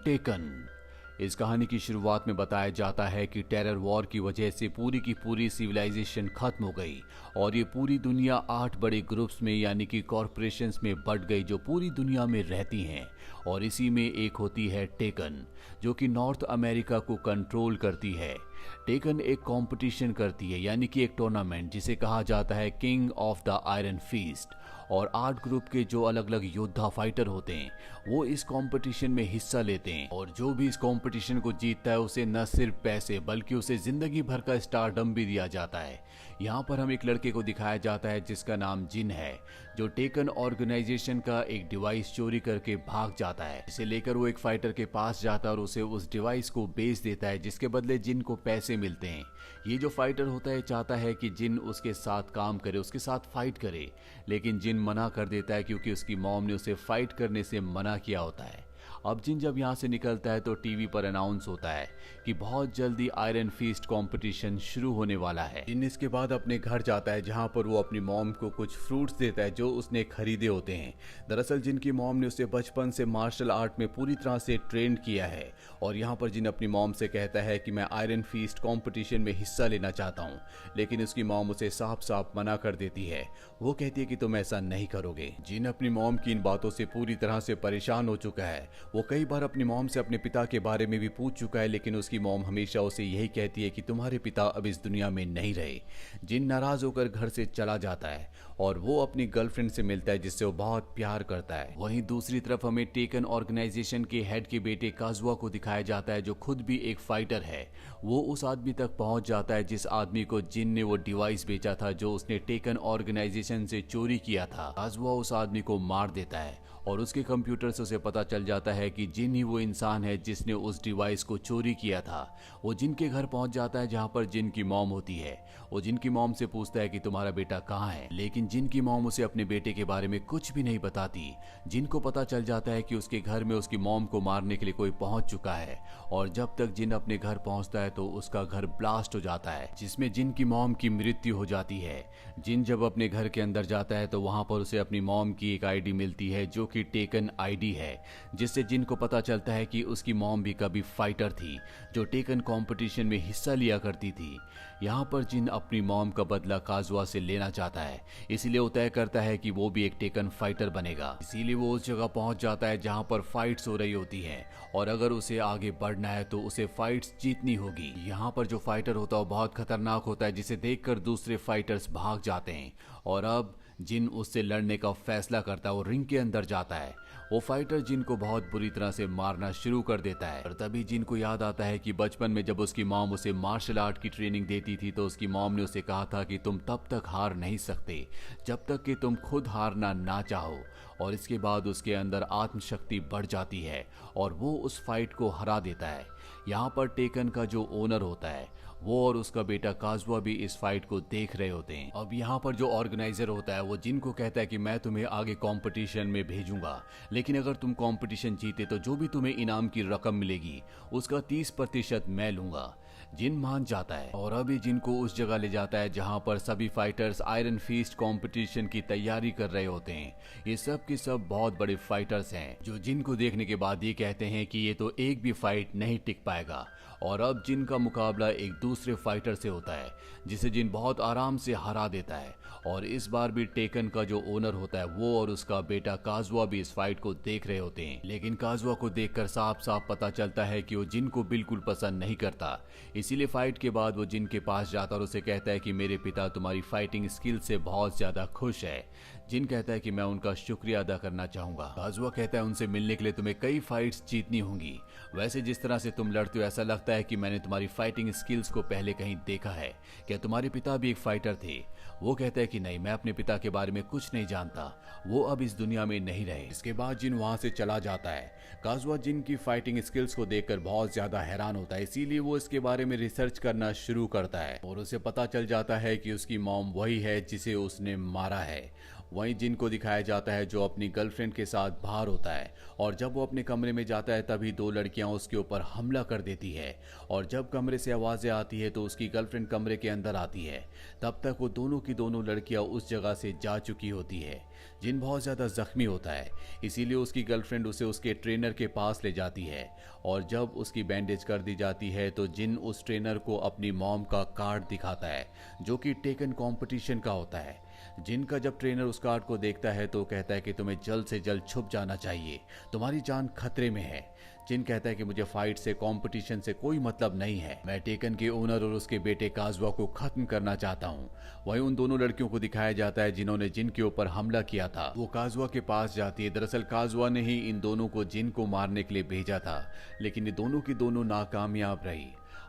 Taken. इस कहानी की शुरुआत में बताया जाता है कि टेरर वॉर की वजह से पूरी की पूरी सिविलाइजेशन खत्म हो गई और ये पूरी दुनिया 8 बड़े ग्रुप्स में यानी कि कॉरपोरेशंस में बंट गई जो पूरी दुनिया में रहती हैं। और इसी में एक होती है टेकन जो कि नॉर्थ अमेरिका को कंट्रोल करती है। टेकन एक कंपटीशन करती है यानी कि एक टूर्नामेंट जिसे कहा जाता है king of the iron feast. और 8 ग्रुप के जो अलग अलग योद्धा फाइटर होते हैं वो इस कंपटीशन में हिस्सा लेते हैं और जो भी इस कंपटीशन को जीतता है उसे न सिर्फ पैसे बल्कि उसे जिंदगी भर का स्टारडम भी दिया जाता है। यहाँ पर हम एक लड़के को दिखाया जाता है जिसका नाम जिन है जो टेकन ऑर्गेनाइजेशन का एक डिवाइस चोरी करके भाग जाता है। इसे लेकर वो एक फाइटर के पास जाता है और उसे उस डिवाइस को बेच देता है जिसके बदले जिन को पैसे मिलते हैं। ये जो फाइटर होता है चाहता है कि जिन उसके साथ काम करे, उसके साथ फाइट करे, लेकिन जिन मना कर देता है क्योंकि उसकी मॉम ने उसे फाइट करने से मना किया होता है। अब जिन जब यहाँ से निकलता है तो टीवी पर अनाउंस होता है कि बहुत जल्दी आयरन फीस्ट कंपटीशन शुरू होने वाला है। जिन इसके बाद अपने घर जाता है जहाँ पर वो अपनी मॉम को कुछ फ्रूट्स देता है जो उसने खरीदे होते हैं। दरअसल जिनकी मॉम ने उसे बचपन से मार्शल आर्ट में पूरी तरह से ट्रेंड किया है और यहाँ पर जिन अपनी मॉम से कहता है कि मैं आयरन फीस्ट कॉम्पिटिशन में हिस्सा लेना चाहता हूँ, लेकिन उसकी मॉम उसे साफ साफ मना कर देती है। वो कहती है कि तुम ऐसा नहीं करोगे। जिन अपनी मॉम की इन बातों से पूरी तरह से परेशान हो चुका है। वो कई बार अपनी मॉम से अपने पिता के बारे में भी पूछ चुका है, लेकिन उसकी मॉम हमेशा उसे यही कहती है कि तुम्हारे पिता अब इस दुनिया में नहीं रहे। जिन नाराज होकर घर से चला जाता है और वो अपनी गर्लफ्रेंड से मिलता है जिससे वो बहुत प्यार करता है। वहीं दूसरी तरफ हमें टेकन ऑर्गेनाइजेशन के हेड के बेटे काजुआ को दिखाया जाता है जो खुद भी एक फाइटर है। वो उस आदमी तक पहुंच जाता है जिस आदमी को जिन ने वो डिवाइस बेचा था जो उसने टेकन ऑर्गेनाइजेशन से चोरी किया था। काजुआ उस आदमी को मार देता है और उसके कंप्यूटर से उसे पता चल जाता है कि जिन ही वो इंसान है जिसने उस डिवाइस को चोरी किया था। वो जिन के घर पहुंच जाता है जहां पर जिन की मॉम होती है। वो जिन की मॉम से पूछता है कि तुम्हारा बेटा कहाँ है, लेकिन जिन की मॉम उसे अपने बेटे के बारे में कुछ भी नहीं बताती। जिन को पता चल जाता है कि उसके घर में उसकी मॉम को मारने के लिए कोई पहुंच चुका है और जब तक जिन अपने घर पहुंचता है तो उसका घर ब्लास्ट हो जाता है जिसमें जिन की मॉम की मृत्यु हो जाती है। जिन जब अपने घर के अंदर जाता है तो वहां पर उसे अपनी मॉम की एक आईडी मिलती है जो कि टेकन आईडी है, जिससे जिन को पता चलता है कि उसकी मॉम भी कभी फाइटर थी जो टेकन कंपटीशन में हिस्सा लिया करती थी। यहाँ पर जिन अपनी मॉम का बदला काजुआ से लेना चाहता है, इसीलिए वो तय करता है कि वो भी एक टेकन फाइटर बनेगा। इसीलिए वो उस जगह पहुंच जाता है जहाँ पर फाइट्स हो रही होती हैं और अगर उसे आगे बढ़ना है तो उसे फाइट्स जीतनी होगी। यहाँ पर जो फाइटर होता है वो बहुत खतरनाक होता है जिसे देखकर दूसरे फाइटर्स भाग जाते हैं और अब जिन उससे लड़ने का फैसला करता है। वो रिंग के अंदर जाता है। वो फाइटर जिन को बहुत बुरी तरह से मारना शुरू कर देता है और तभी जिन को याद आता है कि बचपन में जब उसकी मॉम उसे मार्शल आर्ट की ट्रेनिंग देती थी तो उसकी मॉम ने उसे कहा था कि तुम तब तक हार नहीं सकते जब तक कि तुम खुद हारना ना चाहो। और इसके बाद उसके अंदर आत्मशक्ति बढ़ जाती है और वो उस फाइट को हरा देता है। यहाँ पर टेकन का जो ओनर होता है वो और उसका बेटा काजुआ भी इस फाइट को देख रहे होते हैं। अब यहाँ पर जो ऑर्गेनाइजर होता है वो जिनको कहता है कि मैं तुम्हें आगे कंपटीशन में भेजूंगा, लेकिन अगर तुम कंपटीशन जीते तो जो भी तुम्हें इनाम की रकम मिलेगी उसका 30% मैं लूंगा। जिन मान जाता है और अभी जिनको उस जगह ले जाता है जहां पर सभी फाइटर्स आयरन फीस्ट कंपटीशन की तैयारी कर रहे होते हैं। ये सब के सब बहुत बड़े फाइटर्स हैं जो जिन को देखने के बाद ये कहते हैं कि ये तो एक भी फाइट नहीं टिक पाएगा। और अब जिन का मुकाबला एक दूसरे फाइटर से होता है जिसे जिन बहुत आराम से हरा देता है और इस बार भी टेकन का जो ओनर होता है वो और उसका बेटा काजुआ भी इस फाइट को देख रहे होते हैं। लेकिन काजुआ को देखकर साफ साफ पता चलता है कि वो जिन को बिल्कुल पसंद नहीं करता। इसीलिए फाइट के बाद वो जिन के पास जाता और उसे कहता है कि मेरे पिता तुम्हारी फाइटिंग स्किल से बहुत ज्यादा खुश है। जिन कहता है कि मैं उनका शुक्रिया अदा करना चाहूंगा। काजुआ कहता है उनसे मिलने के लिए तुम्हें कई फाइट्स जीतनी होंगी। वैसे जिस तरह से तुम लड़ते हो ऐसा लगता है कि मैंने तुम्हारी फाइटिंग स्किल्स को पहले कहीं देखा है। क्या तुम्हारे पिता भी एक फाइटर थे? वो कहता है कि नहीं, मैं अपने पिता के बारे में कुछ नहीं जानता, वो अब इस दुनिया में नहीं रहे। इसके बाद जिन वहां से चला जाता है। काजुआ जिन की फाइटिंग स्किल्स को देखकर बहुत ज्यादा हैरान होता है, इसीलिए वो इसके बारे में रिसर्च करना शुरू करता है और उसे पता चल जाता है कि उसकी मॉम वही है जिसे उसने मारा है। वहीं जिन को दिखाया जाता है जो अपनी गर्लफ्रेंड के साथ बाहर होता है, और जब वो अपने कमरे में जाता है तभी दो लड़कियां उसके ऊपर हमला कर देती है, और जब कमरे से आवाजें आती है तो उसकी गर्लफ्रेंड कमरे के अंदर आती है। तब तक वो दोनों की दोनों लड़कियां उस जगह से जा चुकी होती है। जिन बहुत ज्यादा जख्मी होता है, इसीलिए उसकी गर्लफ्रेंड उसे उसके ट्रेनर के पास ले जाती है, और जब उसकी बैंडेज कर दी जाती है तो जिन उस ट्रेनर को अपनी मॉम का कार्ड दिखाता है जो कि टेकन कंपटीशन का होता है। जिन का जब ट्रेनर उस कार्ड को देखता है तो कहता है कि तुम्हें जल्द से जल्द छुप जाना चाहिए, तुम्हारी जान खतरे में है। जिन कहता है कि मुझे फाइट से कंपटीशन से कोई मतलब नहीं है, मैं टेकन के ओनर और उसके बेटे काजुआ को खत्म करना चाहता हूँ। वहीं उन दोनों लड़कियों को दिखाया जाता है जिन्होंने जिन के ऊपर हमला किया था। वो काजुआ के पास जाती है। दरअसल काजुआ ने ही इन दोनों को जिन को मारने के लिए भेजा था, लेकिन ये दोनों की दोनों नाकामयाब रही।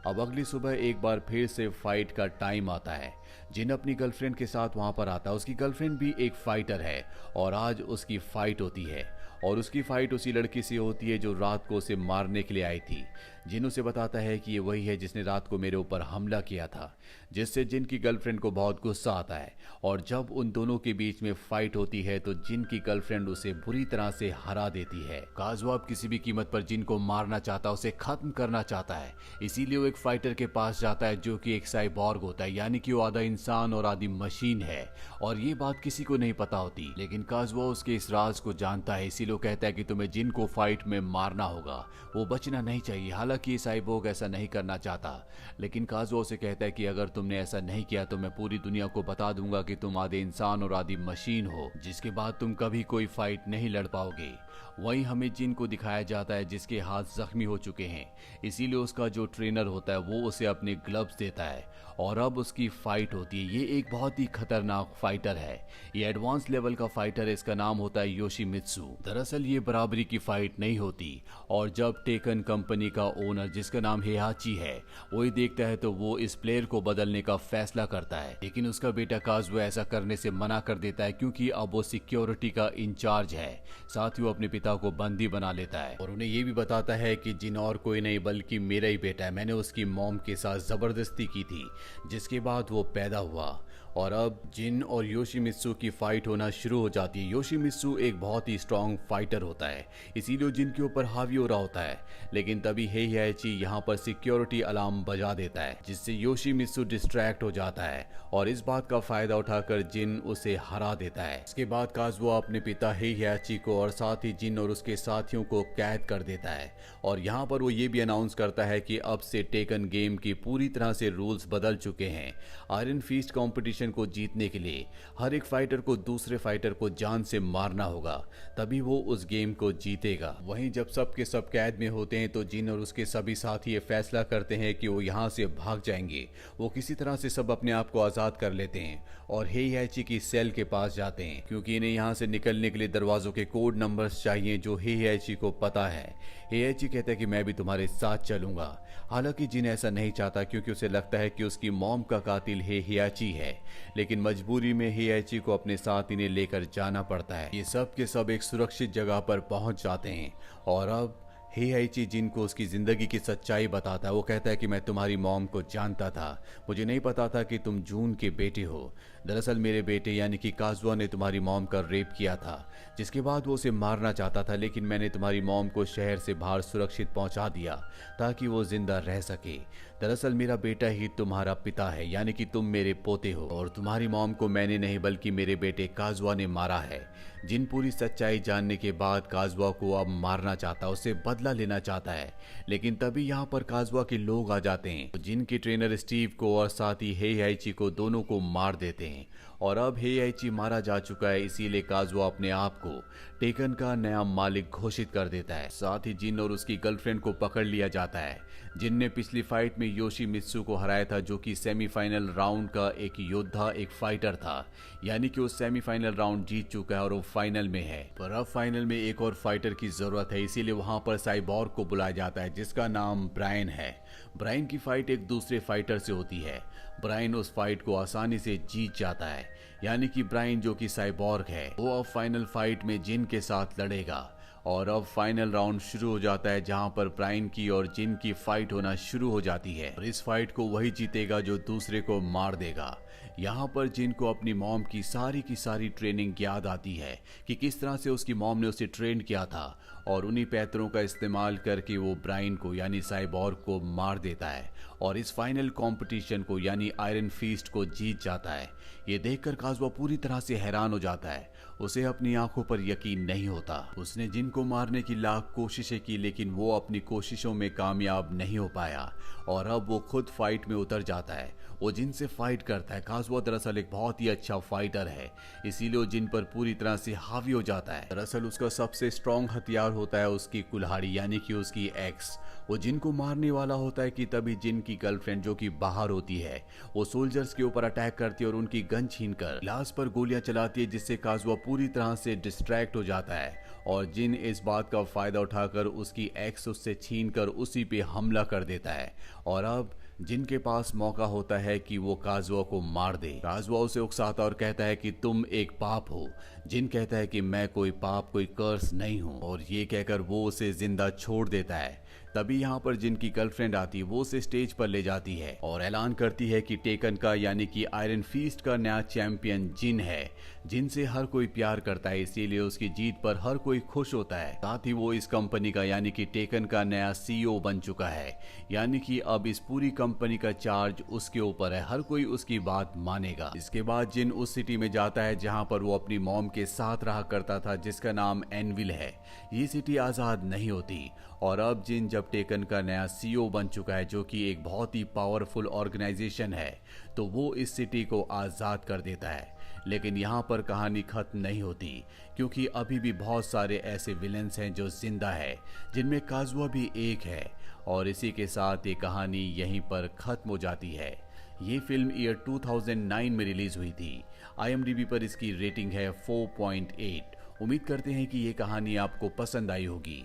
अब अगली सुबह एक बार फिर से फाइट का टाइम आता है। जिन अपनी गर्लफ्रेंड के साथ वहां पर आता है। उसकी गर्लफ्रेंड भी एक फाइटर है और आज उसकी फाइट होती है, और उसकी फाइट उसी लड़की से होती है जो रात को उसे मारने के लिए आई थी। जिन उसे बताता है कि ये वही है जिसने रात को मेरे ऊपर हमला किया था, जिससे जिन की गर्लफ्रेंड को बहुत गुस्सा आता है। और जब उन दोनों के बीच में फाइट होती है तो जिन की गर्लफ्रेंड उसे बुरी तरह से हरा देती है। काजुआ अब किसी भी कीमत पर जिन को मारना चाहता है, उसे खत्म करना चाहता है। इसीलिए वो एक फाइटर के पास जाता है जो कि एक साइबॉर्ग होता है, यानी कि वो आधा इंसान और आधी मशीन है। और ये बात किसी को नहीं पता होती, लेकिन काजुआ उसके इस राज को जानता है। इसीलिए कहता है कि तुम्हें जिन को फाइट में मारना होगा, वो बचना नहीं चाहिए। हालांकि साइबोर्ग ऐसा नहीं करना चाहता, लेकिन काजुआ उसे कहता है कि अगर तुमने ऐसा नहीं किया तो मैं पूरी दुनिया को बता दूंगा कि तुम आधे इंसान और आधी मशीन हो, जिसके बाद तुम कभी कोई फाइट नहीं लड़ पाओगे। वहीं हमें जिन को दिखाया जाता है जिसके हाथ जख्मी हो चुके हैं, इसीलिए उसका जो ट्रेनर होता है वो उसे अपने ग्लव्स देता है, और अब उसकी फाइट होती है। ये एक बहुत ही खतरनाक फाइटर है। ये एडवांस लेवल का फाइटर है। इसका नाम होता है योशिमित्सु। दरअसल ये बराबरी की फाइट नहीं होती, और जब टेकन कंपनी का ओनर जिसका नाम हेहाची है वो ही देखता है तो वो इस प्लेयर को बदलने का फैसला करता है। लेकिन उसका बेटा काजुआ ऐसा करने से मना कर देता है, क्योंकि अब वो सिक्योरिटी का इंचार्ज है। साथ ही वो अपने पिता को बंदी बना लेता है और उन्हें ये भी बताता है कि जिन और कोई नहीं बल्कि मेरा ही बेटा है। मैंने उसकी मॉम के साथ जबरदस्ती की थी, जिसके बाद वो पैदा हुआ। और अब जिन और योशिमित्सु की फाइट होना शुरू हो जाती है। योशिमित्सु एक बहुत ही स्ट्रांग फाइटर होता है, इसीलिए जिन के ऊपर हावी हो रहा होता है। लेकिन तभी हेहाची यहाँ पर सिक्योरिटी अलार्म बजा देता है, जिससे योशिमित्सु डिस्ट्रैक्ट हो जाता है, और इस बात का फायदा उठाकर जिन उसे हरा देता है। इसके बाद काजुआ अपने पिता हेहाची को और साथ ही जिन और उसके साथियों को कैद कर देता है। और यहाँ पर वो ये भी अनाउंस करता है कि अब से टेकन गेम की पूरी तरह से रूल्स बदल चुके हैं। आयरन फीस्ट कॉम्पिटिशन को जीतने के लिए हर एक फाइटर को दूसरे फाइटर को जान से मारना होगा, तभी वो उस गेम को जीतेगा। वहीं जब सब के सब कैद में होते हैं तो जिन और उसके सभी साथी ये फैसला करते हैं कि वो यहाँ से भाग जाएंगे। वो किसी तरह से सब अपने आप को आजाद कर लेते हैं और हेहाची की सेल के पास जाते हैं, क्योंकि इन्हें यहाँ से निकलने के लिए दरवाजों के कोड नंबर्स चाहिए जो हेहाची को पता है। हेहाची कहता है कि मैं भी तुम्हारे साथ चलूंगा। हालांकि जिन ऐसा नहीं चाहता, क्योंकि उसे लगता है कि उसकी मॉम का कातिल हेहाची है, लेकिन मजबूरी में हेहाची को अपने साथ इन्हें लेकर जाना पड़ता है। ये सब के सब एक सुरक्षित जगह पर पहुंच जाते हैं, और अब हेहाची जिन को उसकी जिंदगी की सच्चाई बताता है। वो कहता है कि मैं तुम्हारी मॉम को जानता था, मुझे नहीं पता था कि तुम जून के बेटे हो। दरअसल मेरे बेटे यानी कि काजुआ ने तुम्हारी मॉम का रेप किया था, जिसके बाद वो उसे मारना चाहता था, लेकिन मैंने तुम्हारी मॉम को शहर से बाहर सुरक्षित पहुंचा दिया ताकि वो जिंदा रह सके। दरअसल मेरा बेटा ही तुम्हारा पिता है, यानी कि तुम मेरे पोते हो, और तुम्हारी मॉम को मैंने नहीं बल्कि मेरे बेटे काजुआ ने मारा है। जिन पूरी सच्चाई जानने के बाद काजुआ को अब मारना चाहता है, उससे बदला लेना चाहता है, लेकिन तभी यहाँ पर काजुआ के लोग आ जाते हैं। जिन के ट्रेनर स्टीव को और साथ ही हेहाची को दोनों को मार देते हैं, और अब हेहाची मारा जा चुका है, इसीलिए काजुआ अपने आप को टेकन का नया मालिक घोषित कर देता है। साथ ही जिन और उसकी गर्लफ्रेंड को पकड़ लिया जाता है। जिन ने पिछली फाइट में योशिमित्सु को हराया था, जो कि सेमीफाइनल राउंड का एक योद्धा, एक फाइटर था, यानी कि वो सेमीफाइनल राउंड जीत चुका है और वो फाइनल में है। पर अब फाइनल में एक और फाइटर की जरूरत है, इसीलिए वहां पर साइबॉर्ग को बुलाया जाता है, जिसका नाम ब्रायन है। ब्रायन की फाइट एक दूसरे फाइटर से होती है। ब्रायन उस फाइट को आसानी से जीत जाता है, यानी कि ब्रायन जो कि साइबॉर्ग है, वो अब फाइनल फाइट में जिन के साथ लड़ेगा। और अब फाइनल राउंड शुरू हो जाता है जहां पर ब्रायन की और जिन की फाइट होना शुरू हो जाती है और इस फाइट को वही जीतेगा जो दूसरे को मार देगा। यहाँ पर जिन को अपनी मॉम की सारी ट्रेनिंग याद आती है कि किस तरह से उसकी मॉम ने उसे ट्रेन किया था और उन्हीं पैतरों का इस्तेमाल करके वो ब्रायन को यानी साइबॉर्ग को मार देता है और इस फाइनल कंपटीशन को यानी आयरन फीस्ट को जीत जाता है। ये देखकर काज़ुआ पूरी तरह से हैरान हो जाता है, उसे अपनी आंखों पर यकीन नहीं होता। उसने जिन को मारने की लाख कोशिशें की लेकिन वो अपनी कोशिशों में कामयाब नहीं हो पाया और अब वो खुद फाइट में उतर जाता है। वो जिन से फाइट करता है। काज़ुआ दरअसल एक बहुत ही अच्छा फाइटर है, इसीलिए वो जिन पर पूरी तरह से हावी हो जाता है। दरअसल उसका सबसे स्ट्रॉन्ग हथियार होता है उसकी कुल्हाड़ी यानी कि उसकी एक्स। वो जिन को मारने वाला होता है कि तभी जिन की गर्लफ्रेंड जो कि बाहर होती है वो सोल्जर्स के ऊपर अटैक करती है और उनकी गन छीनकर ग्लास पर गोलियां चलाती है, जिससे काज़ुआ पूरी तरह से डिस्ट्रैक्ट हो जाता है और जिन इस बात का फायदा उठाकर उसकी एक्स उससे छीनकर उसी पे हमला कर देता है और अब जिन के पास मौका होता है कि वो काज़ुआ को मार दे। काज़ुआ उसे उकसाता और कहता है कि तुम एक पाप हो। जिन कहता है कि मैं कोई पाप कोई कर्स नहीं हूँ और ये कहकर वो उसे जिंदा छोड़ देता है। तभी यहाँ पर जिन की गर्लफ्रेंड आती है, वो उसे स्टेज पर ले जाती है और ऐलान करती है कि टेकन का यानी कि आयरन फीस्ट का नया चैंपियन जिन है। जिन से हर कोई प्यार करता है, इसीलिए उसकी जीत पर हर कोई खुश होता है। साथ ही वो इस कंपनी का यानी कि टेकन का नया सीईओ बन चुका है, यानी कि अब इस पूरी कंपनी का चार्ज उसके ऊपर है, हर कोई उसकी बात मानेगा। इसके बाद जिन उस सिटी में जाता है जहाँ पर वो अपनी मॉम के साथ रहा करता था, जिसका नाम एनविल है। ये सिटी आजाद नहीं होती और अब जिन जब टेकन का नया सीईओ बन चुका है, जो कि एक बहुत ही पावरफुल ऑर्गेनाइजेशन है, तो वो इस सिटी को आजाद कर देता है। लेकिन यहाँ पर कहानी खत्म नहीं होती, क्योंकि अभी भी बहुत सारे ऐसे विलेंस हैं जो जिंदा है, जिनमें काज़ुआ भी एक है और इसी के साथ ये कहानी यहीं पर खत्म हो जाती है। ये फिल्म ईयर 2009 में रिलीज हुई थी। IMDb पर इसकी रेटिंग है 4.8। उम्मीद करते हैं कि ये कहानी आपको पसंद आई होगी।